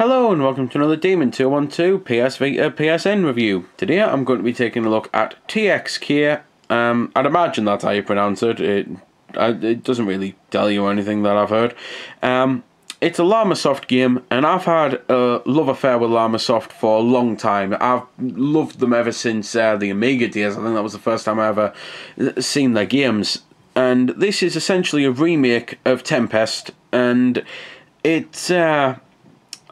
Hello and welcome to another Demon 212 PS Vita PSN review. Today I'm going to be taking a look at TxK. I'd imagine that's how you pronounce it. It doesn't really tell you anything that I've heard. It's a Llamasoft game, and I've had a love affair with Llamasoft for a long time. I've loved them ever since the Amiga days. I think that was the first time I ever seen their games. And this is essentially a remake of Tempest, and it's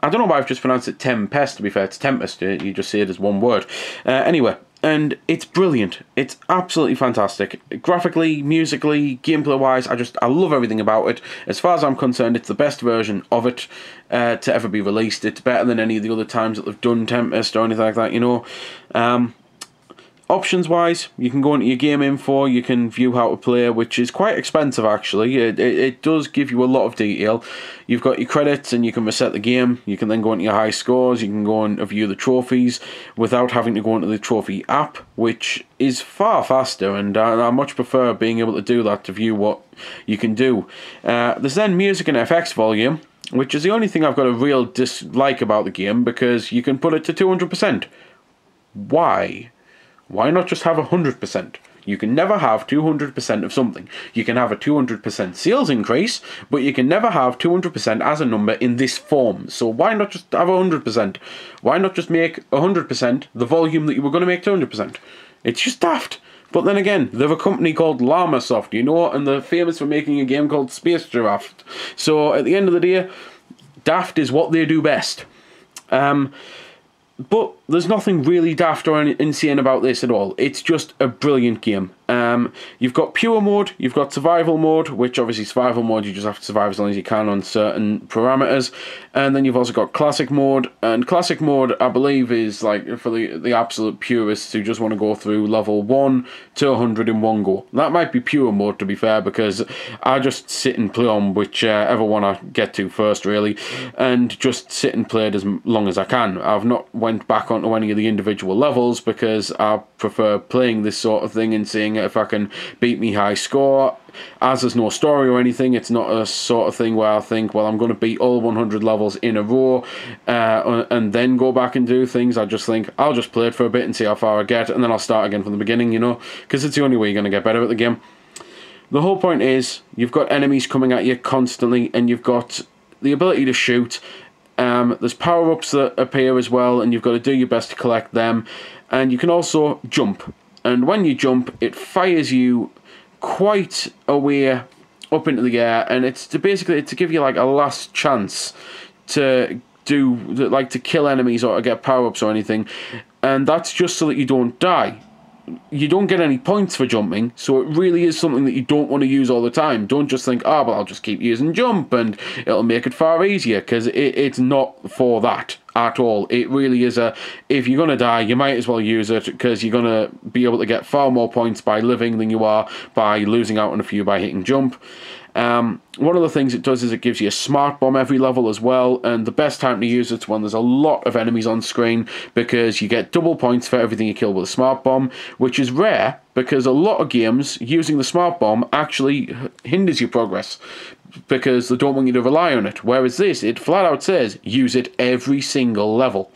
I don't know why I've just pronounced it Tempest, to be fair. It's Tempest. You just say it as one word. Anyway, and it's brilliant. It's absolutely fantastic. Graphically, musically, gameplay-wise, I love everything about it. As far as I'm concerned, it's the best version of it to ever be released. It's better than any of the other times that they've done Tempest or anything like that, you know. Options-wise, you can go into your game info, you can view how to play, which is quite expensive actually. It does give you a lot of detail. You've got your credits and you can reset the game. You can then go into your high scores, you can go and view the trophies without having to go into the trophy app, which is far faster, and I much prefer being able to do that to view what you can do. There's then music and FX volume, which is the only thing I've got a real dislike about the game, because you can put it to 200%. Why? Why not just have 100%? You can never have 200% of something. You can have a 200% sales increase, but you can never have 200% as a number in this form. So why not just have 100%? Why not just make 100% the volume that you were going to make 200%? It's just daft. But then again, they're a company called Llamasoft, you know, and they're famous for making a game called Space Giraffe. So at the end of the day, daft is what they do best. But there's nothing really daft or insane about this at all. It's just a brilliant game. You've got pure mode, you've got survival mode, which obviously survival mode you just have to survive as long as you can on certain parameters. And then you've also got classic mode, and classic mode I believe is like for the absolute purists who just want to go through level 1 to 100 in one go. That might be pure mode, to be fair, because I just sit and play on whichever one I get to first really, and just sit and play it as long as I can. I've not went back onto any of the individual levels because I prefer playing this sort of thing and seeing if I can beat me high score. As there's no story or anything, it's not a sort of thing where I think, well, I'm going to beat all 100 levels in a row and then go back and do things. I just think, I'll just play it for a bit and see how far I get, and then I'll start again from the beginning, you know, because it's the only way you're going to get better at the game. The whole point is, you've got enemies coming at you constantly, and you've got the ability to shoot. There's power-ups that appear as well, and you've got to do your best to collect them. And you can also jump. And when you jump, it fires you quite a way up into the air, and it's to basically to give you like a last chance to to kill enemies or to get power-ups or anything. And that's just so that you don't die. You don't get any points for jumping, so it really is something that you don't want to use all the time. Don't just think, well, I'll just keep using jump and it'll make it far easier, because it's not for that at all. It really is if you're going to die, you might as well use it, because you're going to be able to get far more points by living than you are by losing out on a few by hitting jump. One of the things it does is it gives you a smart bomb every level as well, and the best time to use it's when there's a lot of enemies on screen, because you get double points for everything you kill with a smart bomb, which is rare because a lot of games using the smart bomb actually hinders your progress because they don't want you to rely on it, whereas this, it flat out says use it every single level.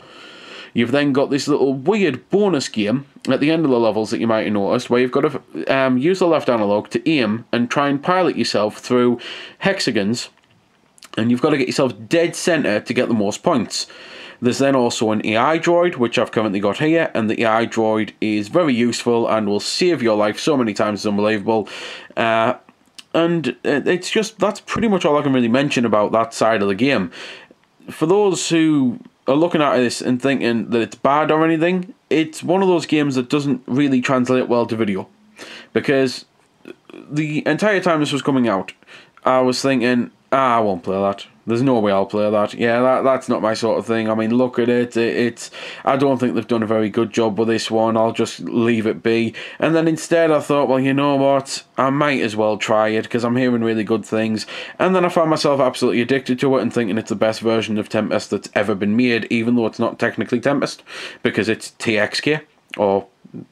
You've then got this little weird bonus game at the end of the levels that you might have noticed, where you've got to use the left analog to aim and try and pilot yourself through hexagons, and you've got to get yourself dead center to get the most points. There's then also an AI droid, which I've currently got here, and the AI droid is very useful and will save your life so many times, it's unbelievable. And it's just, that's pretty much all I can really mention about that side of the game. For those who are looking at this and thinking that it's bad or anything, it's one of those games that doesn't really translate well to video. Because the entire time this was coming out, I was thinking, I won't play that. There's no way I'll play that. Yeah, that's not my sort of thing. I mean, look at it. I don't think they've done a very good job with this one. I'll just leave it be. And then instead I thought, well, you know what? I might as well try it because I'm hearing really good things. And then I found myself absolutely addicted to it and thinking it's the best version of Tempest that's ever been made, even though it's not technically Tempest, because it's TxK. or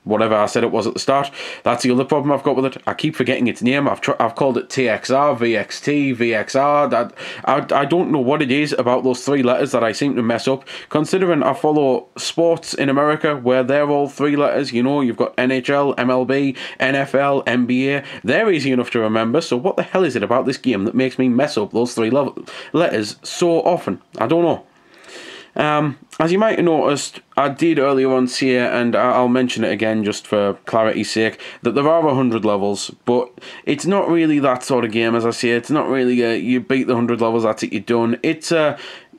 whatever I said it was at the start. That's the other problem I've got with it. I keep forgetting its name. I've called it TXR, VXT, VXR. I don't know what it is about those three letters that I seem to mess up, considering I follow sports in America where they're all three letters. You know, you've got NHL, MLB, NFL, NBA. They're easy enough to remember, so what the hell is it about this game that makes me mess up those three letters so often? I don't know. As you might have noticed, I did earlier on say, and I'll mention it again just for clarity's sake, that there are 100 levels, but it's not really that sort of game, as I say. It's not really you beat the 100 levels, that's it, you're done. It's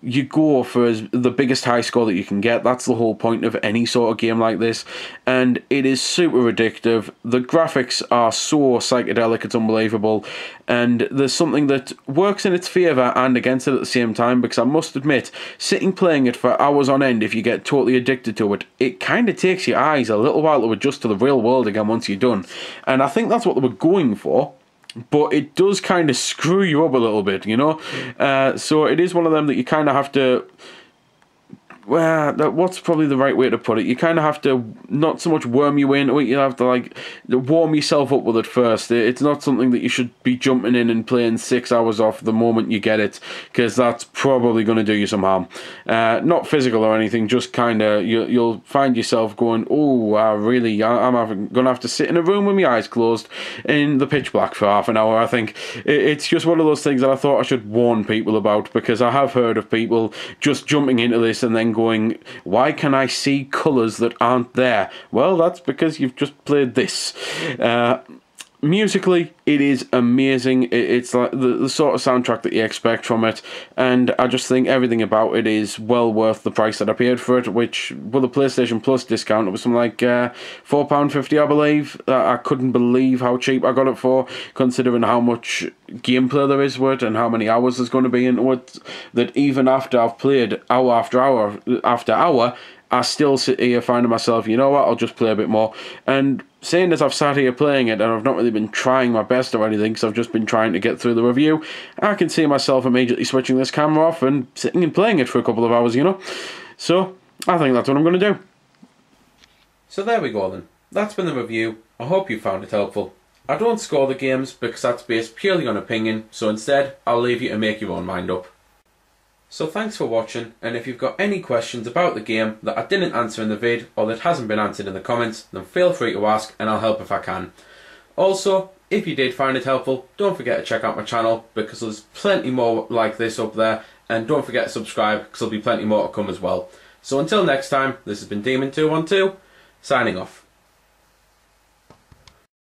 you go for the biggest high score that you can get. That's the whole point of any sort of game like this, and it is super addictive. The graphics are so psychedelic, it's unbelievable, and there's something that works in its favour and against it at the same time, because I must admit, sitting playing it for hours on end, if you get totally addicted to it, it kind of takes your eyes a little while to adjust to the real world again once you're done, and I think that's what they were going for. But it does kind of screw you up a little bit, you know? So it is one of them that you kind of have to... Well, what's probably the right way to put it? You kind of have to not so much worm you in, or you have to like warm yourself up with it first. It's not something that you should be jumping in and playing 6 hours off the moment you get it, because that's probably going to do you some harm. Not physical or anything, just kind of you'll find yourself going, oh, I'm going to have to sit in a room with my eyes closed in the pitch black for half an hour. I think it's just one of those things that I thought I should warn people about, because I have heard of people just jumping into this and then going, why can I see colours that aren't there? Well, that's because you've just played this. Musically, it is amazing. It's like the sort of soundtrack that you expect from it, and I just think everything about it is well worth the price that I paid for it, which, with a PlayStation Plus discount, it was something like £4.50, I believe. I couldn't believe how cheap I got it for, considering how much gameplay there is with it and how many hours there's going to be into it, that even after I've played hour after hour after hour, I still sit here finding myself, you know what, I'll just play a bit more. And seeing as I've sat here playing it and I've not really been trying my best or anything, because I've just been trying to get through the review, I can see myself immediately switching this camera off and sitting and playing it for a couple of hours, you know. So I think that's what I'm going to do. So there we go then. That's been the review. I hope you found it helpful. I don't score the games because that's based purely on opinion, so instead I'll leave you to make your own mind up. So thanks for watching, and if you've got any questions about the game that I didn't answer in the vid or that hasn't been answered in the comments, then feel free to ask and I'll help if I can. Also, if you did find it helpful, don't forget to check out my channel, because there's plenty more like this up there, and don't forget to subscribe because there'll be plenty more to come as well. So until next time, this has been Demon212, signing off.